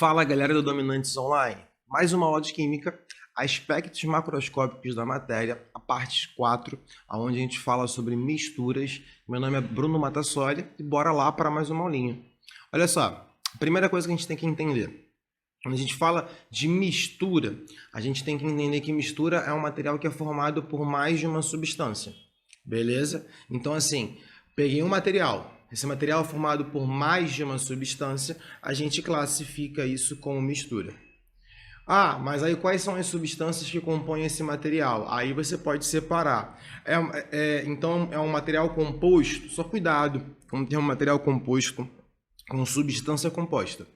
Fala galera do Dominantes Online, mais uma aula de Química, aspectos macroscópicos da matéria, a parte 4, onde a gente fala sobre misturas. Meu nome é Bruno Matassoli e bora lá para mais uma aulinha. Olha só, a primeira coisa que a gente tem que entender, quando a gente fala de mistura, a gente tem que entender que mistura é um material que é formado por mais de uma substância, beleza? Então assim, peguei um material. Esse material é formado por mais de uma substância, a gente classifica isso como mistura. Ah, mas aí quais são as substâncias que compõem esse material? Aí você pode separar. Então é um material composto, só cuidado quando tem um material composto com substância composta.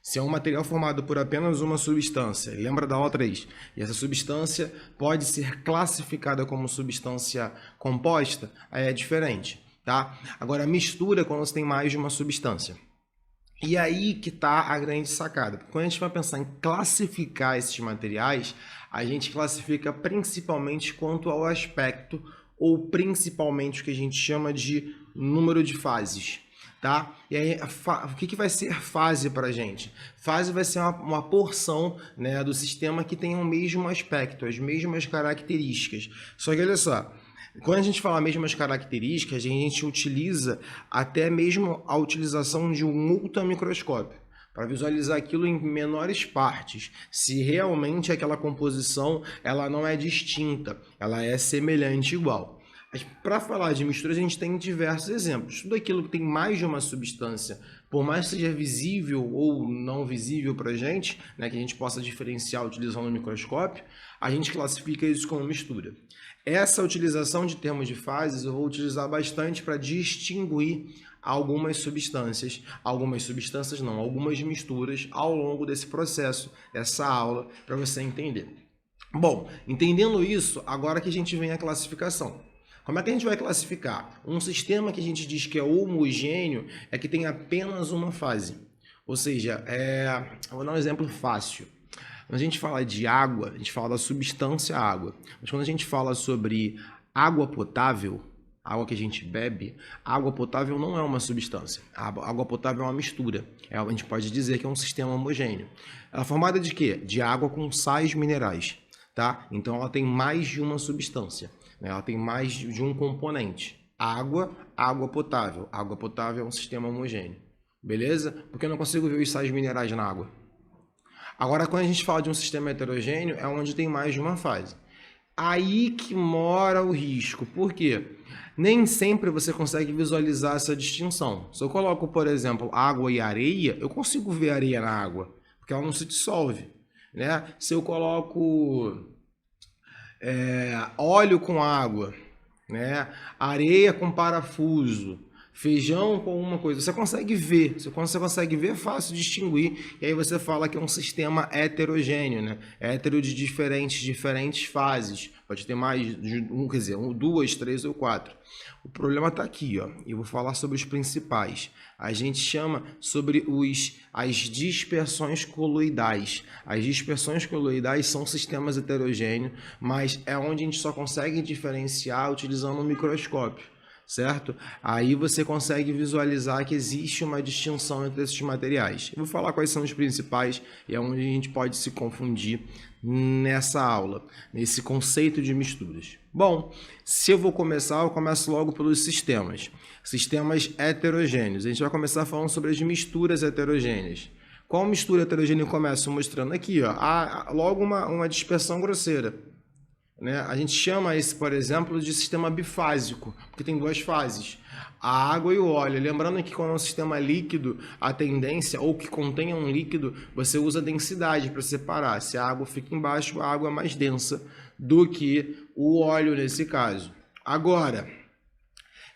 Se é um material formado por apenas uma substância, lembra da outra 3, e essa substância pode ser classificada como substância composta, aí é diferente. Tá? Agora, a mistura é quando você tem mais de uma substância. E aí que está a grande sacada. Quando a gente vai pensar em classificar esses materiais, a gente classifica principalmente quanto ao aspecto, ou principalmente o que a gente chama de número de fases. Tá? E aí, o que vai ser fase para a gente? Fase vai ser uma porção, né, do sistema que tem o mesmo aspecto, as mesmas características. Só que olha só, quando a gente fala mesmas características, a gente utiliza até mesmo a utilização de um ultramicroscópio para visualizar aquilo em menores partes, se realmente aquela composição ela não é distinta, ela é semelhante igual. Para falar de misturas, a gente tem diversos exemplos. Tudo aquilo que tem mais de uma substância, por mais que seja visível ou não visível para a gente, né, que a gente possa diferenciar utilizando o microscópio, a gente classifica isso como mistura. Essa utilização de termos de fases eu vou utilizar bastante para distinguir algumas substâncias não, algumas misturas ao longo desse processo, dessa aula, para você entender. Bom, entendendo isso, agora que a gente vem à classificação. Como é que a gente vai classificar? Um sistema que a gente diz que é homogêneo é que tem apenas uma fase. Ou seja, vou dar um exemplo fácil. Quando a gente fala de água, a gente fala da substância água. Mas quando a gente fala sobre água potável, água que a gente bebe, água potável não é uma substância. A água potável é uma mistura. A gente pode dizer que é um sistema homogêneo. Ela é formada de quê? De água com sais minerais. Tá? Então ela tem mais de uma substância. Ela tem mais de um componente. Água, água potável. Água potável é um sistema homogêneo. Beleza? Porque eu não consigo ver os sais minerais na água. Agora, quando a gente fala de um sistema heterogêneo, é onde tem mais de uma fase. Aí que mora o risco. Por quê? Nem sempre você consegue visualizar essa distinção. Se eu coloco, por exemplo, água e areia, eu consigo ver areia na água, porque ela não se dissolve. Né? Se eu coloco óleo com água, né? Areia com parafuso, feijão com uma coisa, você consegue ver, você consegue ver, é fácil distinguir, e aí você fala que é um sistema heterogêneo, né? Hétero de diferentes fases, pode ter mais de um, quer dizer, 1, 2, 3 ou 4. O problema está aqui, ó. Eu vou falar sobre os principais. A gente chama sobre as dispersões coloidais. As dispersões coloidais são sistemas heterogêneos, mas é onde a gente só consegue diferenciar utilizando um microscópio. Certo? Aí você consegue visualizar que existe uma distinção entre esses materiais. Eu vou falar quais são os principais e é onde a gente pode se confundir nessa aula, nesse conceito de misturas. Bom, se eu vou começar, eu começo logo pelos sistemas. Sistemas heterogêneos. A gente vai começar falando sobre as misturas heterogêneas. Qual mistura heterogênea eu começo mostrando aqui? Ó, logo uma dispersão grosseira. Né? A gente chama esse, por exemplo, de sistema bifásico, porque tem duas fases, a água e o óleo. Lembrando que quando é um sistema líquido, a tendência, ou que contenha um líquido, você usa densidade para separar. Se a água fica embaixo, a água é mais densa do que o óleo nesse caso. Agora,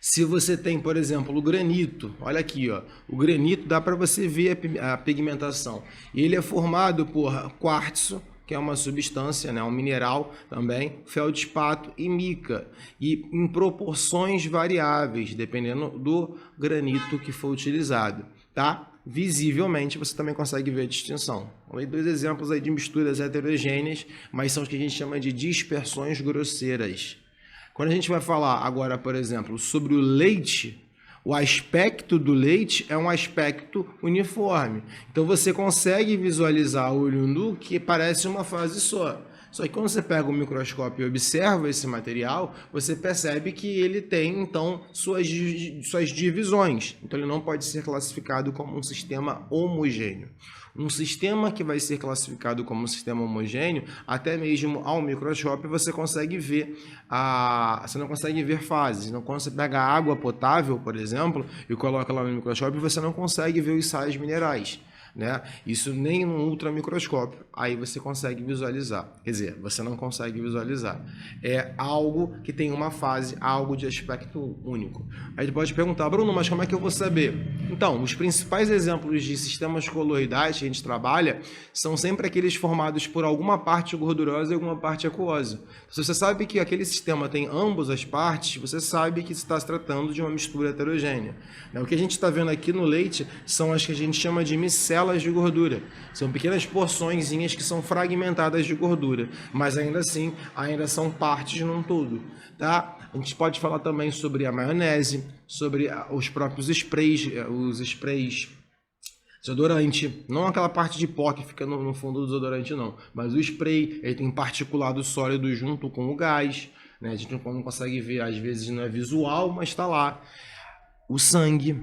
se você tem, por exemplo, o granito, olha aqui, ó, o granito dá para você ver a pigmentação. Ele é formado por quartzo, que é uma substância, né, um mineral também, feldspato e mica, e em proporções variáveis, dependendo do granito que for utilizado, tá? Visivelmente você também consegue ver a distinção. Vou dar 2 exemplos aí de misturas heterogêneas, mas são os que a gente chama de dispersões grosseiras. Quando a gente vai falar agora, por exemplo, sobre o leite O aspecto do leite é um aspecto uniforme. Então você consegue visualizar a olho nu que parece uma fase só. Só que quando você pega o microscópio e observa esse material, você percebe que ele tem, então, suas divisões. Então, ele não pode ser classificado como um sistema homogêneo. Um sistema que vai ser classificado como um sistema homogêneo, até mesmo ao microscópio, você consegue ver você não consegue ver fases. Então, quando você pega água potável, por exemplo, e coloca lá no microscópio, você não consegue ver os sais minerais. Né? Isso nem no ultramicroscópio, aí você consegue visualizar. Quer dizer, você não consegue visualizar. É algo que tem uma fase, algo de aspecto único. Aí você pode perguntar, Bruno, mas como é que eu vou saber? Então, os principais exemplos de sistemas coloidais que a gente trabalha são sempre aqueles formados por alguma parte gordurosa e alguma parte aquosa. Se você sabe que aquele sistema tem ambas as partes, você sabe que está se tratando de uma mistura heterogênea. O que a gente está vendo aqui no leite são as que a gente chama de micelas de gordura. São pequenas porçõezinhas que são fragmentadas de gordura, mas ainda assim, ainda são partes num todo, tá? A gente pode falar também sobre a maionese, sobre os próprios sprays, os sprays desodorante, não aquela parte de pó que fica no fundo do desodorante não, mas o spray, ele tem particulado sólido junto com o gás, né? A gente não consegue ver, às vezes não é visual, mas está lá. O sangue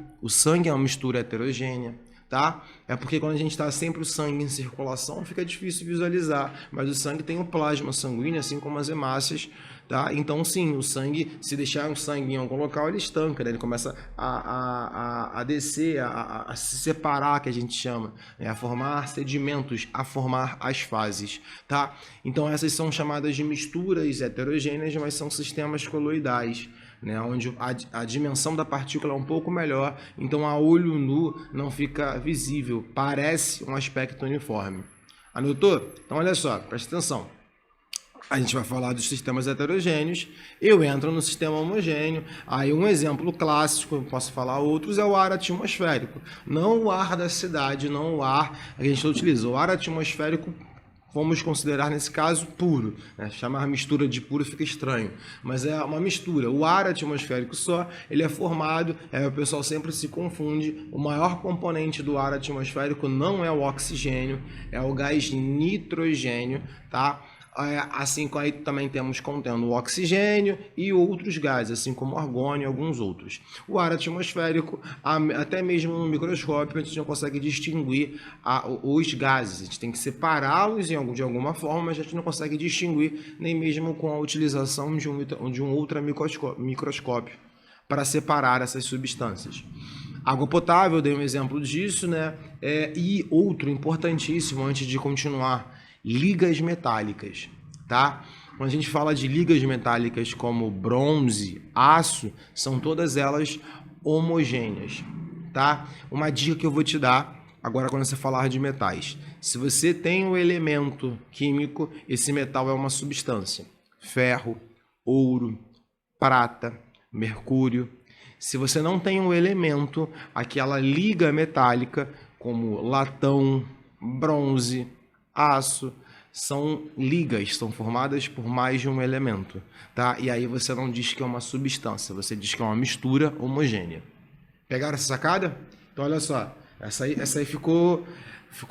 é uma mistura heterogênea, tá? É porque quando a gente está sempre o sangue em circulação, fica difícil visualizar, mas o sangue tem o plasma sanguíneo, assim como as hemácias, tá? Então, sim, o sangue, se deixar o sangue em algum local, ele estanca, né? Ele começa a descer, a se separar, que a gente chama, né? A formar sedimentos, a formar as fases, tá? Então, essas são chamadas de misturas heterogêneas, mas são sistemas coloidais, né, onde a dimensão da partícula é um pouco melhor, então a olho nu não fica visível, parece um aspecto uniforme. Anotou? Então olha só, presta atenção. A gente vai falar dos sistemas heterogêneos, eu entro no sistema homogêneo, aí um exemplo clássico, eu posso falar outros, é o ar atmosférico. Não o ar da cidade, não o ar que a gente utiliza, o ar atmosférico vamos considerar nesse caso puro, né? Chamar mistura de puro fica estranho, mas é uma mistura. O ar atmosférico só, ele é formado, o pessoal sempre se confunde, o maior componente do ar atmosférico não é o oxigênio, é o gás nitrogênio, tá? Assim como aí também temos contendo o oxigênio e outros gases, assim como o argônio e alguns outros. O ar atmosférico, até mesmo no microscópio, a gente não consegue distinguir os gases. A gente tem que separá-los de alguma forma, mas a gente não consegue distinguir nem mesmo com a utilização de um ultramicroscópio para separar essas substâncias. Água potável, eu dei um exemplo disso, né? E outro importantíssimo, antes de continuar, ligas metálicas, tá? Quando a gente fala de ligas metálicas como bronze, aço, são todas elas homogêneas, tá? Uma dica que eu vou te dar agora quando você falar de metais. Se você tem um elemento químico, esse metal é uma substância. Ferro, ouro, prata, mercúrio. Se você não tem um elemento, aquela liga metálica como latão, bronze, aço, são ligas, são formadas por mais de um elemento, tá? E aí você não diz que é uma substância, você diz que é uma mistura homogênea. Pegaram essa sacada? Então olha só, essa aí ficou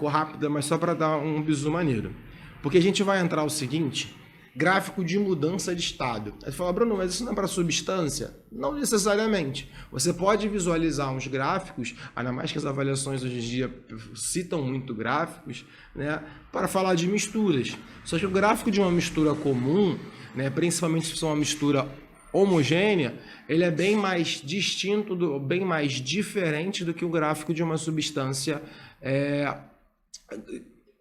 rápida, mas só para dar um bizu maneiro. Porque a gente vai entrar o seguinte, gráfico de mudança de estado. Aí você fala, Bruno, mas isso não é para substância? Não necessariamente. Você pode visualizar uns gráficos, ainda mais que as avaliações hoje em dia citam muito gráficos, né, para falar de misturas. Só que o gráfico de uma mistura comum, né, principalmente se for uma mistura homogênea, ele é bem mais distinto, bem mais diferente do que o gráfico de uma substância,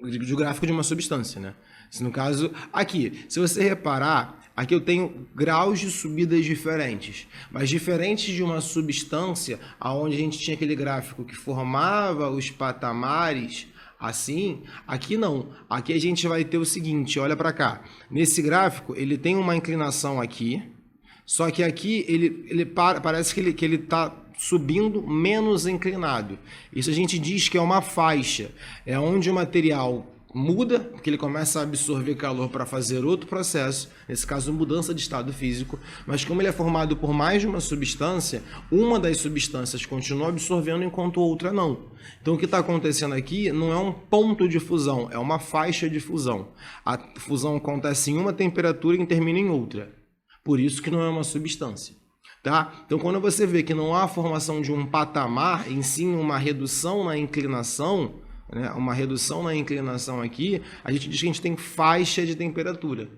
do gráfico de uma substância, né? No caso, aqui, se você reparar, aqui eu tenho graus de subidas diferentes, mas diferentes de uma substância, onde a gente tinha aquele gráfico que formava os patamares, assim, aqui não. Aqui a gente vai ter o seguinte, olha para cá. Nesse gráfico, ele tem uma inclinação aqui, só que aqui parece que ele está subindo menos inclinado. Isso a gente diz que é uma faixa, é onde o material muda, porque ele começa a absorver calor para fazer outro processo, nesse caso mudança de estado físico, mas como ele é formado por mais de uma substância, uma das substâncias continua absorvendo enquanto outra não. Então o que está acontecendo aqui não é um ponto de fusão, é uma faixa de fusão. A fusão acontece em uma temperatura e termina em outra, por isso que não é uma substância. Tá? Então, quando você vê que não há a formação de um patamar, em sim uma redução na inclinação, né? Uma redução na inclinação aqui, a gente diz que a gente tem faixa de temperatura.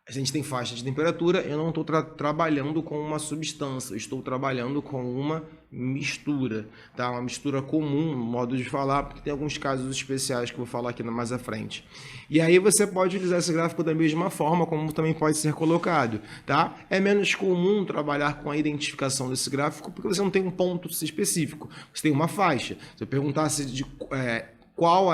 A gente tem faixa de temperatura, eu não estou trabalhando com uma substância, eu estou trabalhando com uma mistura, tá? Uma mistura comum, modo de falar, porque tem alguns casos especiais que eu vou falar aqui mais à frente. E aí você pode utilizar esse gráfico da mesma forma, como também pode ser colocado, tá? É menos comum trabalhar com a identificação desse gráfico, porque você não tem um ponto específico, você tem uma faixa. Se eu perguntasse qual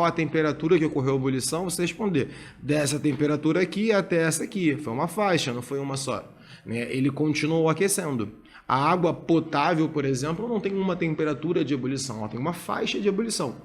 a temperatura que ocorreu a ebulição, você responder dessa temperatura aqui até essa aqui. Foi uma faixa, não foi uma só. Né? Ele continuou aquecendo. A água potável, por exemplo, não tem uma temperatura de ebulição, ela tem uma faixa de ebulição.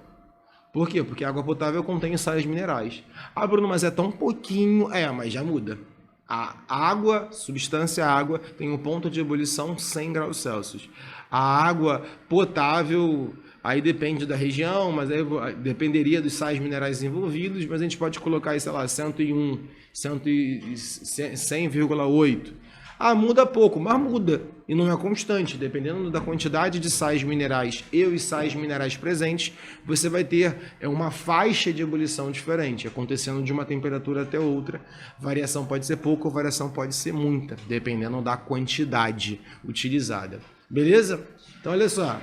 Por quê? Porque a água potável contém sais minerais. Ah, Bruno, mas é tão pouquinho. Mas já muda. A água, substância água, tem um ponto de ebulição 100 graus Celsius. A água potável, aí depende da região, mas aí dependeria dos sais minerais envolvidos, mas a gente pode colocar aí, sei lá, 101, 100,8. Ah, muda pouco, mas muda. E não é constante. Dependendo da quantidade de sais minerais e os sais minerais presentes, você vai ter uma faixa de ebulição diferente, acontecendo de uma temperatura até outra. Variação pode ser pouca ou variação pode ser muita, dependendo da quantidade utilizada. Beleza? Então, olha só.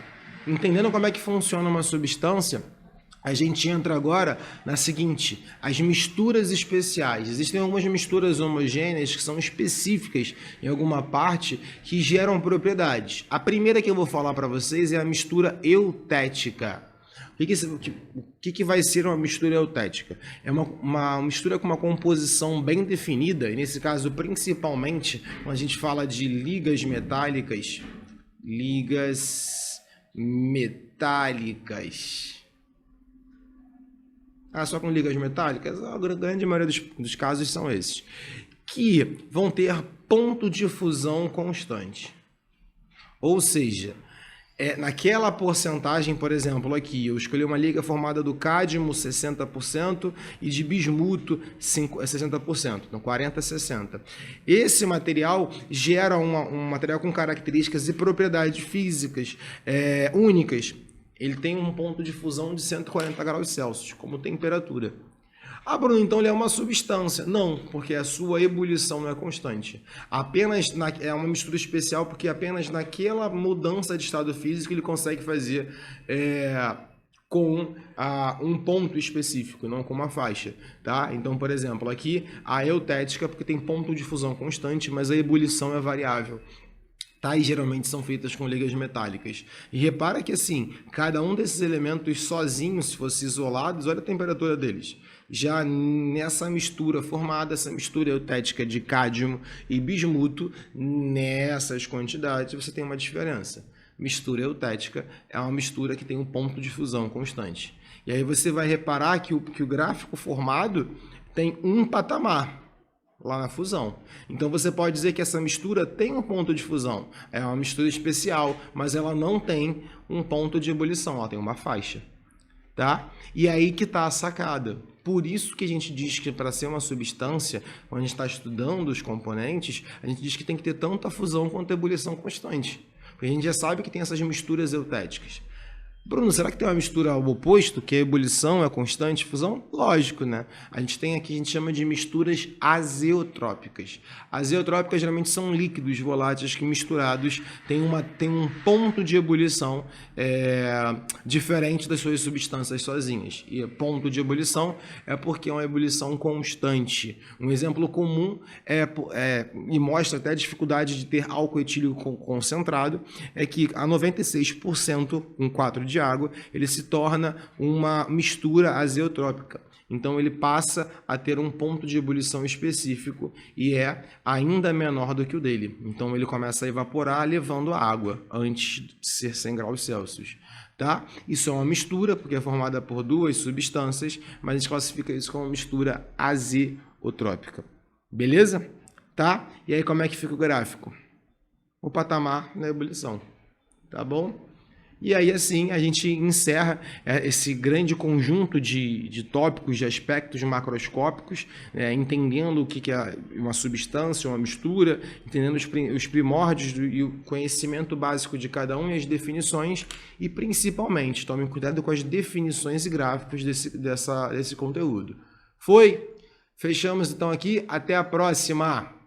Entendendo como é que funciona uma substância, a gente entra agora na seguinte, as misturas especiais. Existem algumas misturas homogêneas que são específicas em alguma parte que geram propriedades. A primeira que eu vou falar para vocês é a mistura eutética. O que vai ser uma mistura eutética? É uma mistura com uma composição bem definida, e nesse caso principalmente quando a gente fala de ligas metálicas, só com ligas metálicas? A grande maioria dos casos são esses. Que vão ter ponto de fusão constante. Ou seja, naquela porcentagem, por exemplo, aqui, eu escolhi uma liga formada do cádmio 60% e de bismuto 60%, então 40 a 60. Esse material gera um material com características e propriedades físicas únicas. Ele tem um ponto de fusão de 140 graus Celsius como temperatura. Ah, Bruno, então ele é uma substância. Não, porque a sua ebulição não é constante. É uma mistura especial porque apenas naquela mudança de estado físico ele consegue fazer com um ponto específico, não com uma faixa. Tá? Então, por exemplo, aqui a eutética porque tem ponto de fusão constante, mas a ebulição é variável. Tá? E geralmente são feitas com ligas metálicas. E repara que assim, cada um desses elementos sozinhos, se fossem isolados, olha a temperatura deles. Já nessa mistura formada, essa mistura eutética de cádmio e bismuto, nessas quantidades você tem uma diferença. Mistura eutética é uma mistura que tem um ponto de fusão constante. E aí você vai reparar que o gráfico formado tem um patamar lá na fusão. Então você pode dizer que essa mistura tem um ponto de fusão. É uma mistura especial, mas ela não tem um ponto de ebulição, ela tem uma faixa. Tá? E aí que está a sacada. Por isso que a gente diz que para ser uma substância, quando a gente está estudando os componentes, a gente diz que tem que ter tanto a fusão quanto a ebulição constante. Porque a gente já sabe que tem essas misturas eutéticas. Bruno, será que tem uma mistura ao oposto, que a ebulição é constante, fusão? Lógico, né? A gente tem aqui, a gente chama de misturas azeotrópicas. Azeotrópicas geralmente são líquidos voláteis que misturados têm um ponto de ebulição diferente das suas substâncias sozinhas. E ponto de ebulição é porque é uma ebulição constante. Um exemplo comum e mostra até a dificuldade de ter álcool etílico concentrado, é que a 96% com 4 de água, ele se torna uma mistura azeotrópica. Então ele passa a ter um ponto de ebulição específico e é ainda menor do que o dele. Então ele começa a evaporar levando a água antes de ser 100 graus Celsius. tá? Isso é uma mistura, porque é formada por duas substâncias, mas a gente classifica isso como mistura azeotrópica. Beleza? Tá? E aí como é que fica o gráfico? O patamar na ebulição, tá bom? E aí, assim, a gente encerra esse grande conjunto de tópicos, de aspectos macroscópicos, entendendo o que é uma substância, uma mistura, entendendo os primórdios e o conhecimento básico de cada um e as definições, e principalmente, tomem cuidado com as definições e gráficos desse conteúdo. Foi? Fechamos então aqui, até a próxima!